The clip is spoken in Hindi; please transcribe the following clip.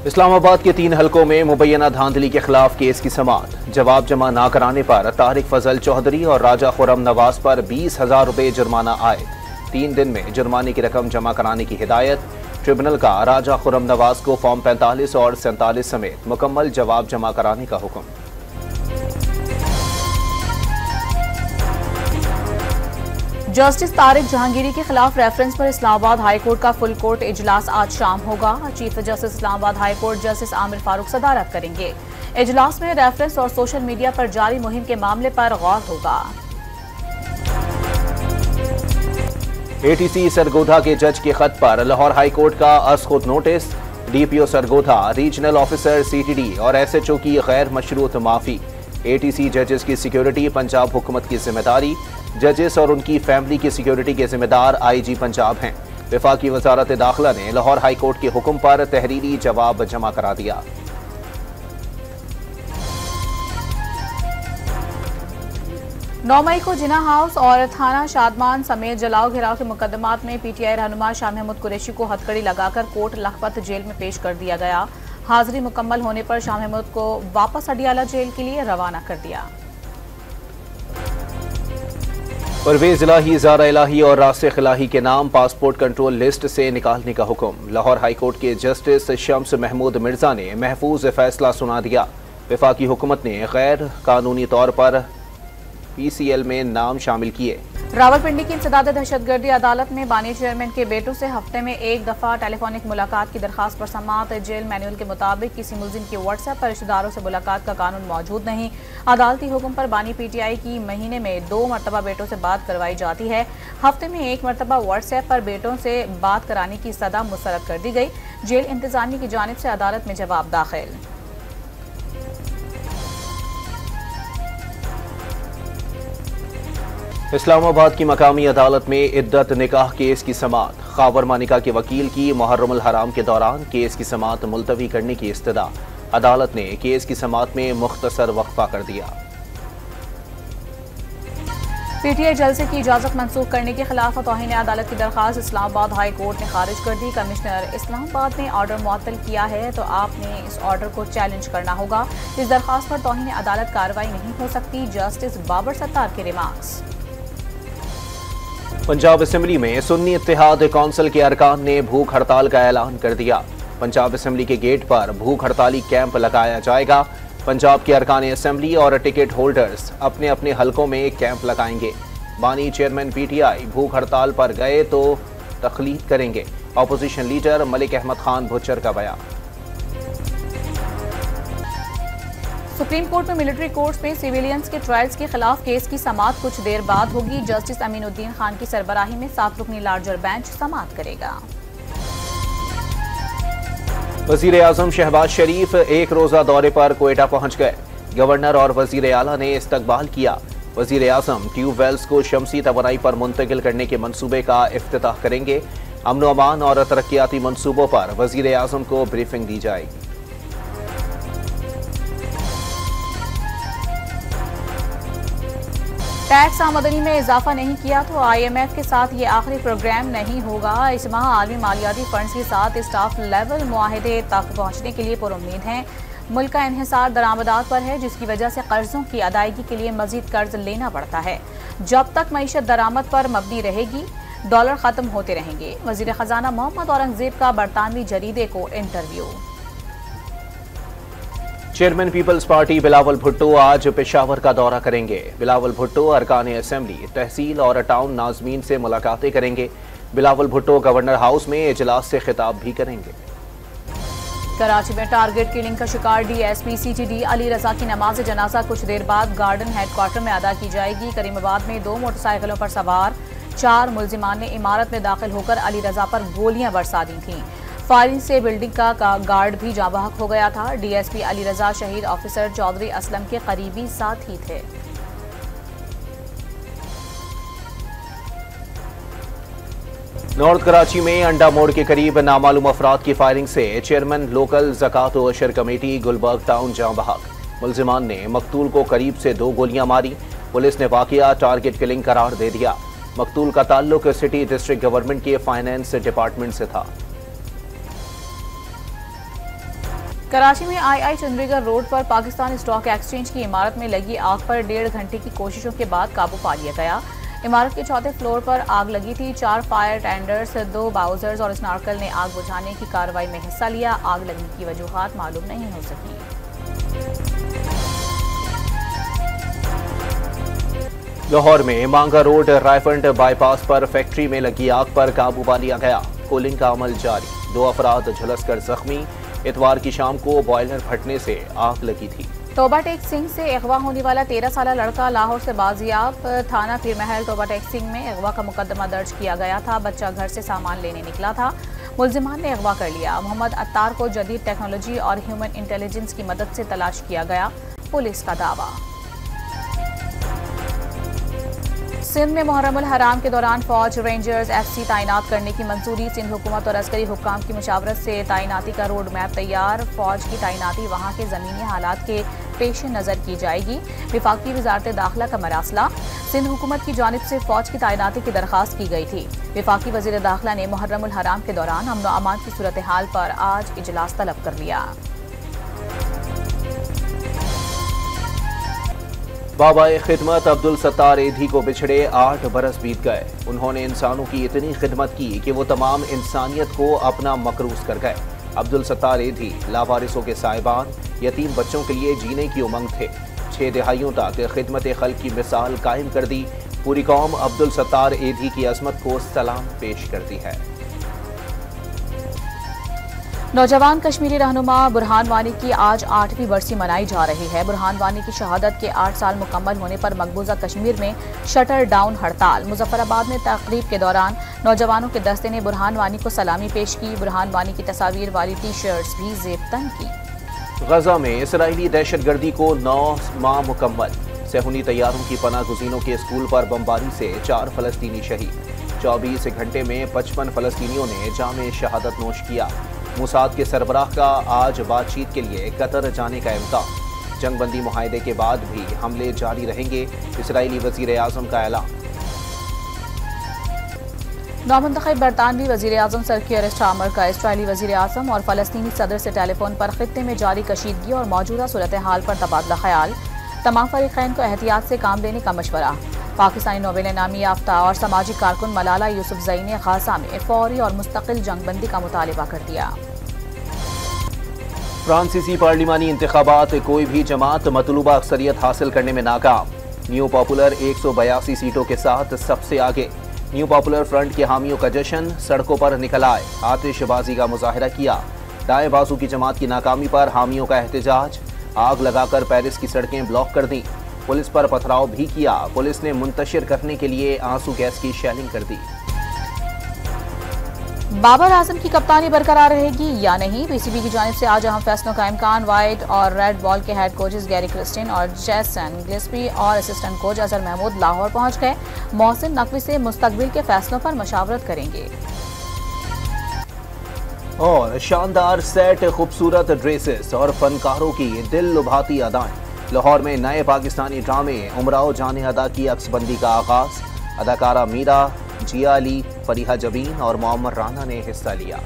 इस्लामाबाद के 3 हलकों में मुबैना धांधली के खिलाफ केस की समाअत। जवाब जमा न कराने पर तारिक फजल चौधरी और राजा खुरम नवाज पर 20,000 रुपये जुर्माना आए। 3 दिन में जुर्माने की रकम जमा कराने की हिदायत। ट्रिब्यूनल का राजा खुरम नवाज को फॉर्म 45 और 47 समेत मुकम्मल जवाब जमा कराने का हुक्म। जस्टिस तारिक जहांगीरी के खिलाफ रेफरेंस पर इस्लामाबाद हाई कोर्ट का फुल कोर्ट इजलास आज शाम होगा। Chief justice Islamabad high court justice Aamir Farooq सदारत करेंगे। इजलास में रेफरेंस और सोशल मीडिया पर जारी मुहिम के मामले पर गौर होगा। एटीसी सरगोधा के जज के खत पर लाहौर हाई कोर्ट का असखुद notice. DPO Sargodha, regional officer CTD और एसएचओ की गैर मशरूत माफी। एटीसी जजेस की सिक्योरिटी पंजाब हुकूमत की जिम्मेदारी। जजेस और उनकी फैमिली की सिक्योरिटी के जिम्मेदार आईजी पंजाब हैं। वफाकी वजारत दाखिला ने लाहौर हाई कोर्ट के हुक्म पर तहरीरी जवाब जमा करा दिया। 9 मई को जिना हाउस और थाना शादमान समेत जलाओ घिराव के मुकदमात में पीटीआई रहनुमा शाह महमूद कुरैशी को हथकड़ी लगाकर कोट लखपत जेल में पेश कर दिया गया। हाजिरी मुकम्मल होने पर शाह महमूद को वापस अडियाला जेल के लिए रवाना कर दिया। परवेज इलाही, ज़ारा इलाही और रासिख इलाही के नाम पासपोर्ट कंट्रोल लिस्ट से निकालने का हुक्म। लाहौर हाई कोर्ट के जस्टिस शम्स महमूद मिर्जा ने महफूज फैसला सुना दिया। वफाकी हुकूमत ने गैर कानूनी तौर पर पीसीएल में नाम शामिल किए। रावलपिंडी की इंसदाद दहशतगर्दी अदालत में बानी चेयरमैन के बेटों से हफ्ते में 1 दफा टेलीफोनिक मुलाकात की दरखास्त पर समाअत। जेल मैनुअल के मुताबिक किसी मुलजिम की व्हाट्सएप पर रिश्तेदारों से मुलाकात का कानून मौजूद नहीं। अदालती हुक्म पर बानी पीटीआई की महीने में 2 मरतबा बेटों से बात करवाई जाती है। हफ्ते में 1 मरतबा व्हाट्सएप पर बेटों से बात कराने की सदा मुस्तरद कर दी गई। जेल इंतजामिया की जानिब से अदालत में जवाब दाखिल। इस्लामाबाद की मकामी अदालत में इद्दत निकाह केस की समाअत। खावर मानिका के वकील की मुहर्रमुल हराम के दौरान केस की समाअत मुलतवी करने की इस्तदा। अदालत ने केस की समाअत में मुख्तसर वक्फा कर दिया। पीटीआई जलसे की इजाजत मंसूख करने के खिलाफ तौहीन अदालत की दरखास्त इस्लामाबाद हाई कोर्ट ने खारिज कर दी। कमिश्नर इस्लामाबाद ने ऑर्डर मुअत्तल किया है तो आपने इस ऑर्डर को चैलेंज करना होगा। इस दरखास्त पर तौहीन अदालत कार्रवाई नहीं हो सकती। जस्टिस बाबर सत्तार के रिमार्क्स। पंजाब असेंबली में सुन्नी इत्तेहाद कौंसिल के अरकान ने भूख हड़ताल का ऐलान कर दिया। पंजाब असेंबली के गेट पर भूख हड़ताली कैंप लगाया जाएगा। पंजाब के अरकान असेंबली और टिकट होल्डर्स अपने अपने हलकों में कैंप लगाएंगे। बानी चेयरमैन पीटीआई भूख हड़ताल पर गए तो तखलीद करेंगे। अपोजिशन लीडर मलिक अहमद खान भुच्चर का बयान। सुप्रीम कोर्ट में मिलिट्री कोर्ट्स में सिविलियंस के ट्रायल्स के खिलाफ केस की समाअत कुछ देर बाद होगी। जस्टिस अमीनुद्दीन खान की सरबराही में 7 रुकनी लार्जर बेंच समाअत करेगा। वजीर आजम शहबाज शरीफ 1 रोजा दौरे पर क्वेटा पहुंच गए। गवर्नर और वजीर आला ने इस्तकबाल किया। वजीर आजम ट्यूबवेल्स को शमसी तवानाई पर मुंतकिल करने के मंसूबे का इफ्तिताह करेंगे। अमन अमान और तरक्याती मंसूबों पर वजीर आजम को ब्रीफिंग दी जाएगी। टैक्स आमदनी में इजाफा नहीं किया तो IMF के साथ ये आखिरी प्रोग्राम नहीं होगा। इस माह आलमी मालियाती फंड्स के साथ स्टाफ लेवल मुआहदे तक पहुंचने के लिए पुरुम्मीद हैं। मुल्क का इन्हिसार दरामदात पर है, जिसकी वजह से कर्जों की अदायगी के लिए मजीद कर्ज लेना पड़ता है। जब तक मईशत दरामद पर मबनी रहेगी, डॉलर खत्म होते रहेंगे। वजीर खजाना मोहम्मद औरंगजेब का बरतानवी जरीदे को इंटरव्यू। चेयरमैन पीपल्स पार्टी बिलावल भुट्टो आज पेशावर का दौरा करेंगे। बिलावल भुट्टो अरकान असेंबली, तहसील और टाउन नाजमीन से मुलाकातें करेंगे। बिलावल भुट्टो गवर्नर हाउस में इजलास से खिताब भी करेंगे। कराची में टारगेट किलिंग का शिकार DSP CTD अली रजा की नमाज जनाजा कुछ देर बाद गार्डन हेडक्वार्टर में अदा की जाएगी। करीमाबाद में 2 मोटरसाइकिलों पर सवार 4 मुलजिमान ने इमारत में दाखिल होकर अली रजा पर गोलियां बरसा दी थीं। फायरिंग से बिल्डिंग का गार्ड भी जाँ बहक हो गया था। DSP अली रजा शहीद ऑफिसर चौधरी असलम के करीबी साथी थे। नॉर्थ कराची में अंडा मोड़ के करीब नामालूम अफराद की फायरिंग से चेयरमैन लोकल ज़कात व अशर कमेटी गुलबर्ग टाउन जाँ बहक। मुलजिमान ने मकतूल को करीब से 2 गोलियां मारी। पुलिस ने वाकया टारगेट किलिंग करार दे दिया। मकतूल का ताल्लुक सिटी डिस्ट्रिक्ट गवर्नमेंट के फाइनेंस डिपार्टमेंट से था। कराची में आई चंद्रीगढ़ रोड पर पाकिस्तान स्टॉक एक्सचेंज की इमारत में लगी आग पर 1.5 घंटे की कोशिशों के बाद काबू पा लिया गया। इमारत के चौथे फ्लोर पर आग लगी थी। 4 फायर टेंडर्स, 2 बाउजर्स और स्नॉर्कल ने आग बुझाने की कार्रवाई में हिस्सा लिया। आग लगने की वजूहात मालूम नहीं हो सकी। लाहौर में मांगा रोड रायफंड बाईपास पर फैक्ट्री में लगी आग पर काबू पा लिया गया। कूलिंग का अमल जारी। 2 अफराद झुलसकर जख्मी। इतवार की शाम को बॉयलर फटने से आग लगी थी। तोबा टेक सिंह से अगवा होने वाला 13 साला लड़का लाहौर से बाजियाब। थाना पीर महल तोबा टेक सिंह में अगवा का मुकदमा दर्ज किया गया था। बच्चा घर से सामान लेने निकला था। मुलजिमान ने अगवा कर लिया। मोहम्मद अत्तार को जदीद टेक्नोलॉजी और ह्यूमन इंटेलिजेंस की मदद से तलाश किया गया, पुलिस का दावा। सिंध में मुहर्रमुल हराम के दौरान फौज, रेंजर्स, FC तैनात करने की मंजूरी। सिंध हुकूमत और अस्करी हुक्काम की मुशावरत से तैनाती का रोड मैप तैयार। फौज की तैनाती वहां के ज़मीनी हालात के पेश नज़र की जाएगी। वफाकी वजारत दाखिला का मरासला। सिंध हुकूमत की जानिब से फौज की तैनाती की दरख्वास्त की गई थी। वफाकी वज़ीर दाखिला ने मुहर्रमुल हराम के दौरान अमन व अमान की सूरत हाल पर आज इजलास तलब कर लिया। बाबाए खिदमत अब्दुल सत्तार एधी को बिछड़े 8 बरस बीत गए। उन्होंने इंसानों की इतनी खिदमत की कि वो तमाम इंसानियत को अपना मकरूज कर गए। अब्दुल सत्तार एधी लावारिसों के साहिबान, यतीम बच्चों के लिए जीने की उमंग थे। 6 दहाइयों तक खिदमत खल्क की मिसाल कायम कर दी। पूरी कौम अब्दुल सत्तार एधी की अजमत को सलाम पेश करती है। नौजवान कश्मीरी रहनुमा बुरहान वानी की आज 8वीं बरसी मनाई जा रही है। बुरहान वानी की शहादत के 8 साल मुकम्मल होने पर मकबूजा कश्मीर में शटर डाउन हड़ताल। मुजफ्फराबाद में तकरीब के दौरान नौजवानों के दस्ते ने बुरहान वानी को सलामी पेश की। बुरहान वानी की तस्वीर वाली टी-शर्ट्स भी ज़ेब-तन की। गजा में इसराइली दहशतगर्दी को 9 माह मुकम्मल। सेहूनी तैयारों की पनाह गुज़ीनों के स्कूल पर बमबारी से 4 फलस्तीनी शहीद। 24 घंटे में 55 फलस्तीनियों ने जामे शहादत नोश किया। मुसाद के सरबराह का आज बातचीत के लिए कतर जाने का इम्कान। जंगबंदी मुआहदे के बाद भी हमले जारी रहेंगे, इसराइली वजीर आजम का ऐलान। नौमुंतखब बरतानवी वजीर आजम सर कीर स्टारमर का इसराइली वजीर आजम और फलस्तीनी सदर से टेलीफोन पर खित्ते में जारी कशीदगी और मौजूदा सूरत हाल पर तबादला ख्याल। तमाम फरीकैन को एहतियात से काम लेने का मशवरा। पाकिस्तानी नोबेल इनामी याफ्ता और समाजी कारकुन मलाला यूसुफजई ने गाजा में फौरी और मुस्तकिल जंगबंदी का मुतालिबा कर दिया। फ्रांसीसी पार्लिमानी इंतखाबात कोई भी जमात मतलूबा अक्सरियत हासिल करने में नाकाम। न्यू पॉपुलर 182 सीटों के साथ सबसे आगे। न्यू पॉपुलर फ्रंट के हामियों का जश्न, सड़कों पर निकल आए, आतिशबाजी का मुजाहरा किया। दाएं बाजू की जमात की नाकामी पर हामियों का एहतजाज। आग लगाकर पेरिस की सड़कें ब्लॉक कर दी। पुलिस पर पथराव भी किया। पुलिस ने मुंतशिर करने के लिए आंसू गैस की शेलिंग कर दी। बाबर आजम की कप्तानी बरकरार रहेगी या नहीं, PCB की जानिब से आज अहम फैसलों का इम्कान। व्हाइट और रेड बॉल के हेड कोचेस गैरी क्रिस्टिन और जैसन गिल्स्पी और असिस्टेंट कोच अजहर महमूद लाहौर पहुंच गए। मोहसिन नकवी से मुस्तकबिल के फैसलों पर मशावरत करेंगे। और शानदार सेट, खूबसूरत ड्रेसेस और फनकारों की दिल लुभाती अदाएं। लाहौर में नए पाकिस्तानी ड्रामे उमराव जाने अदा की अक्सबंदी का आगाज। अदाकारा मीरा, जिया अली, फरीहा जबीन और मोहम्मद राना ने हिस्सा लिया।